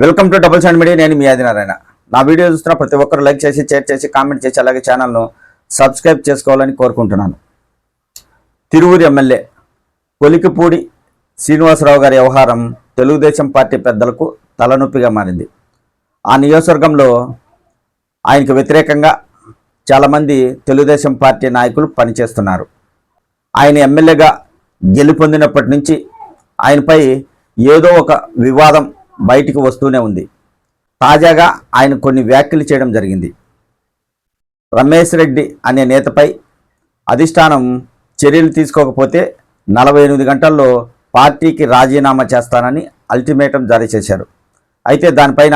Welcome to double side media. నేను మీ ఆదినారాయణ. నా video చూస్తున్న ప్రతి ఒక్కరు లైక్ చేసి, షేర్ చేసి, కామెంట్ చేసి, అలాగే ఛానల్ను సబ్స్క్రైబ్ చేసుకోవాలని కోరుకుంటున్నాను. తిరువూరు ఎమ్మెల్యే కొలికిపూడి శ్రీనివాసరావు గారి వ్యవహారం తెలుగుదేశం పార్టీ పెద్దలకు తలనొప్పిగా మారింది. ఆ నియోజకవర్గంలో ఆయనకు వ్యతిరేకంగా చాలామంది తెలుగుదేశం పార్టీ నాయకులు పనిచేస్తున్నారు. ఆయన ఎమ్మెల్యేగా గెలుపొందినప్పటి నుంచి ఆయనపై ఏదో ఒక వివాదం బయటికి వస్తూనే ఉంది. తాజాగా ఆయన కొన్ని వ్యాఖ్యలు చేయడం జరిగింది. రమేష్ రెడ్డి అనే నేతపై అధిష్టానం చర్యలు తీసుకోకపోతే 48 గంటల్లో పార్టీకి రాజీనామా చేస్తానని అల్టిమేటం జారీ చేశారు. అయితే దానిపైన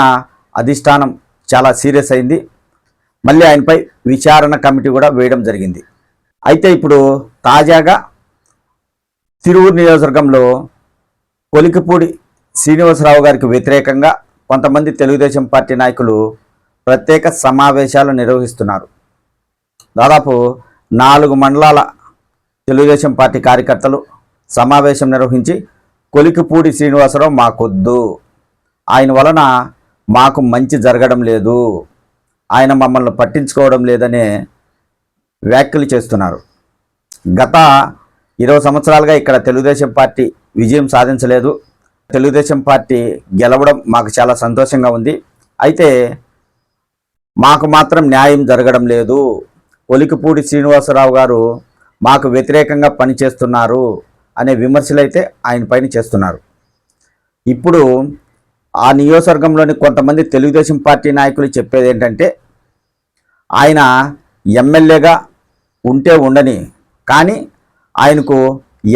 అధిష్టానం చాలా సీరియస్ అయింది. మళ్ళీ ఆయనపై విచారణ కమిటీ కూడా వేయడం జరిగింది. అయితే ఇప్పుడు తాజాగా తిరువూరు నియోజకవర్గంలో కొలికిపూడి శ్రీనివాసరావు గారికి వ్యతిరేకంగా కొంతమంది తెలుగుదేశం పార్టీ నాయకులు ప్రత్యేక సమావేశాలు నిర్వహిస్తున్నారు. దాదాపు 4 మండలాల తెలుగుదేశం పార్టీ కార్యకర్తలు సమావేశం నిర్వహించి కొలికిపూడి శ్రీనివాసరావు మాకొద్దు, ఆయన వలన మాకు మంచి జరగడం లేదు, ఆయన మమ్మల్ని పట్టించుకోవడం లేదనే వ్యాఖ్యలు చేస్తున్నారు. గత 20 సంవత్సరాలుగా ఇక్కడ తెలుగుదేశం పార్టీ విజయం సాధించలేదు. తెలుగుదేశం పార్టీ గెలవడం మాకు చాలా సంతోషంగా ఉంది. అయితే మాకు మాత్రం న్యాయం జరగడం లేదు. కొలికిపూడి శ్రీనివాసరావు గారు మాకు వ్యతిరేకంగా పనిచేస్తున్నారు అనే విమర్శలు అయితే ఆయన పైన చేస్తున్నారు. ఇప్పుడు ఆ నియోజకవర్గంలోని కొంతమంది తెలుగుదేశం పార్టీ నాయకులు చెప్పేది ఏంటంటే, ఆయన ఎమ్మెల్యేగా ఉంటే ఉండని, కానీ ఆయనకు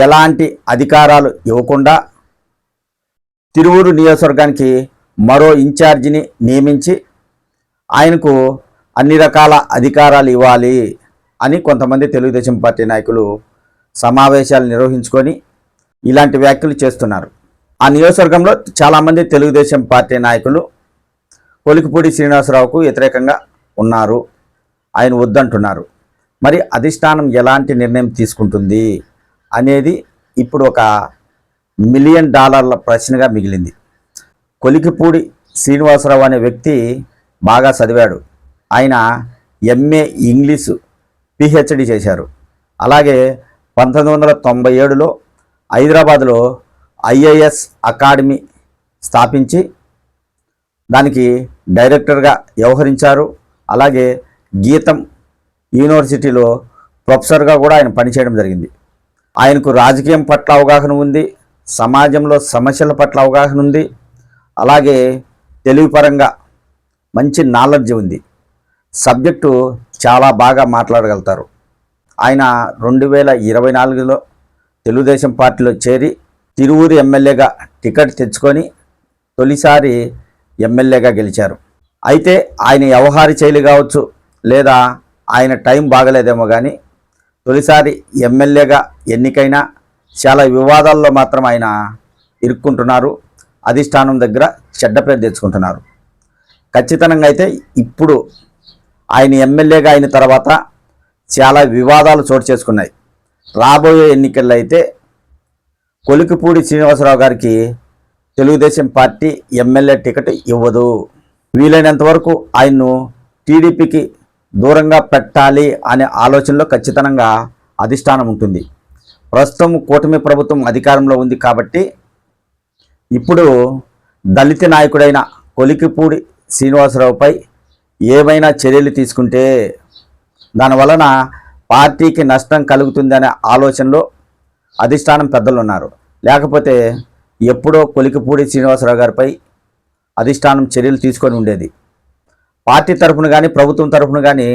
ఎలాంటి అధికారాలు ఇవ్వకుండా తిరువూరు నియోజకవర్గానికి మరో ఇన్ఛార్జిని నియమించి ఆయనకు అన్ని రకాల అధికారాలు ఇవ్వాలి అని కొంతమంది తెలుగుదేశం పార్టీ నాయకులు సమావేశాలు నిర్వహించుకొని ఇలాంటి వ్యాఖ్యలు చేస్తున్నారు. ఆ నియోజకవర్గంలో చాలామంది తెలుగుదేశం పార్టీ నాయకులు కొలికిపూడి శ్రీనివాసరావుకు వ్యతిరేకంగా ఉన్నారు, ఆయన వద్దంటున్నారు. మరి అధిష్టానం ఎలాంటి నిర్ణయం తీసుకుంటుంది అనేది ఇప్పుడు ఒక $1 మిలియన్ ప్రశ్నగా మిగిలింది. కొలికిపూడి శ్రీనివాసరావు అనే వ్యక్తి బాగా చదివాడు. ఆయన MA ఇంగ్లీషు PhD చేశారు. అలాగే 1997లో హైదరాబాద్లో IAS అకాడమీ స్థాపించి దానికి డైరెక్టర్గా వ్యవహరించారు. అలాగే గీతం యూనివర్సిటీలో ప్రొఫెసర్గా కూడా ఆయన పనిచేయడం జరిగింది. ఆయనకు రాజకీయం పట్ల అవగాహన ఉంది, సమాజంలో సమస్యల పట్ల అవగాహన ఉంది, అలాగే తెలివిపరంగా మంచి నాలెడ్జ్ ఉంది, సబ్జెక్టు చాలా బాగా మాట్లాడగలుగుతారు. ఆయన 2024లో తెలుగుదేశం పార్టీలో చేరి తిరువూరు ఎమ్మెల్యేగా టికెట్ తెచ్చుకొని తొలిసారి ఎమ్మెల్యేగా గెలిచారు. అయితే ఆయన వ్యవహార శైలి కావచ్చు, లేదా ఆయన టైం బాగలేదేమో కానీ తొలిసారి ఎమ్మెల్యేగా ఎన్నికైనా చాలా వివాదాల్లో మాత్రం ఆయన ఇరుక్కుంటున్నారు. అధిష్టానం దగ్గర చెడ్డ పేరు తెచ్చుకుంటున్నారు. ఖచ్చితంగా అయితే ఇప్పుడు ఆయన ఎమ్మెల్యేగా అయిన తర్వాత చాలా వివాదాలు చోటు చేసుకున్నాయి. రాబోయే ఎన్నికల్లో అయితే కొలికిపూడి శ్రీనివాసరావు గారికి తెలుగుదేశం పార్టీ ఎమ్మెల్యే టికెట్ ఇవ్వదు. వీలైనంత వరకు ఆయన్ను టీడీపీకి దూరంగా పెట్టాలి అనే ఆలోచనలో ఖచ్చితంగా అధిష్టానం ఉంటుంది. ప్రస్తుతం కూటమి ప్రభుత్వం అధికారంలో ఉంది కాబట్టి ఇప్పుడు దళిత నాయకుడైన కొలికిపూడి శ్రీనివాసరావుపై ఏమైనా చర్యలు తీసుకుంటే దానివలన పార్టీకి నష్టం కలుగుతుందనే ఆలోచనలో అధిష్టానం పెద్దలు ఉన్నారు. లేకపోతే ఎప్పుడో కొలికిపూడి శ్రీనివాసరావు గారిపై అధిష్టానం చర్యలు తీసుకొని ఉండేది. పార్టీ తరఫున కానీ ప్రభుత్వం తరఫున కానీ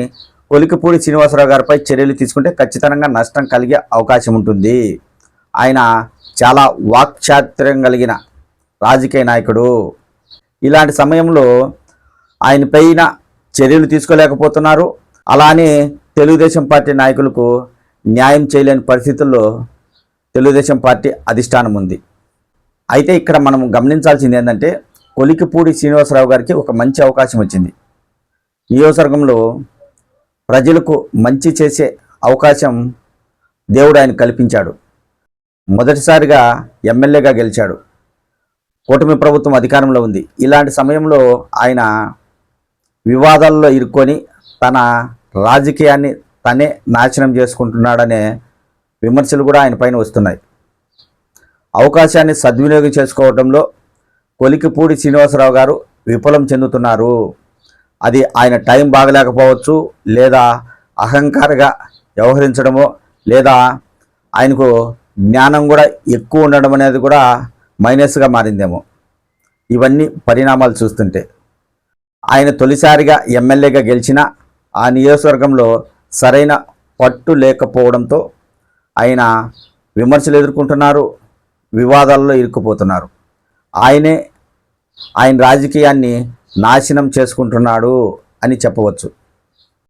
కొలికిపూడి శ్రీనివాసరావు గారిపై చర్యలు తీసుకుంటే ఖచ్చితంగా నష్టం కలిగే అవకాశం ఉంటుంది. ఆయన చాలా వాక్చాతుర్యం కలిగిన రాజకీయ నాయకుడు. ఇలాంటి సమయంలో ఆయన పైన చర్యలు తీసుకోలేకపోతున్నారు. అలానే తెలుగుదేశం పార్టీ నాయకులకు న్యాయం చేయలేని పరిస్థితుల్లో తెలుగుదేశం పార్టీ అధిష్టానం ఉంది. అయితే ఇక్కడ మనం గమనించాల్సింది ఏంటంటే, కొలికిపూడి శ్రీనివాసరావు గారికి ఒక మంచి అవకాశం వచ్చింది. నియోజకవర్గంలో ప్రజలకు మంచి చేసే అవకాశం దేవుడు ఆయన కల్పించాడు. మొదటిసారిగా ఎమ్మెల్యేగా గెలిచాడు. కూటమి ప్రభుత్వం అధికారంలో ఉంది. ఇలాంటి సమయంలో ఆయన వివాదాల్లో ఇరుక్కొని తన రాజకీయాన్ని తనే నాశనం చేసుకుంటున్నాడనే విమర్శలు కూడా ఆయన పైన వస్తున్నాయి. అవకాశాన్ని సద్వినియోగం చేసుకోవడంలో కొలికిపూడి శ్రీనివాసరావు గారు విఫలం చెందుతున్నారు. అది ఆయన టైం బాగలేకపోవచ్చు, లేదా అహంకారగా వ్యవహరించడమో, లేదా ఆయనకు జ్ఞానం కూడా ఎక్కువ ఉండడం అనేది కూడా మైనస్గా మారిందేమో. ఇవన్నీ పరిణామాలు చూస్తుంటే ఆయన తొలిసారిగా ఎమ్మెల్యేగా గెలిచిన ఆ నియోజకవర్గంలో సరైన పట్టు లేకపోవడంతో ఆయన విమర్శలు ఎదుర్కొంటున్నారు, వివాదాల్లో ఇరుక్కుపోతున్నారు. ఆయన రాజకీయాన్ని నాశనం చేసుకుంటున్నాడు అని చెప్పవచ్చు.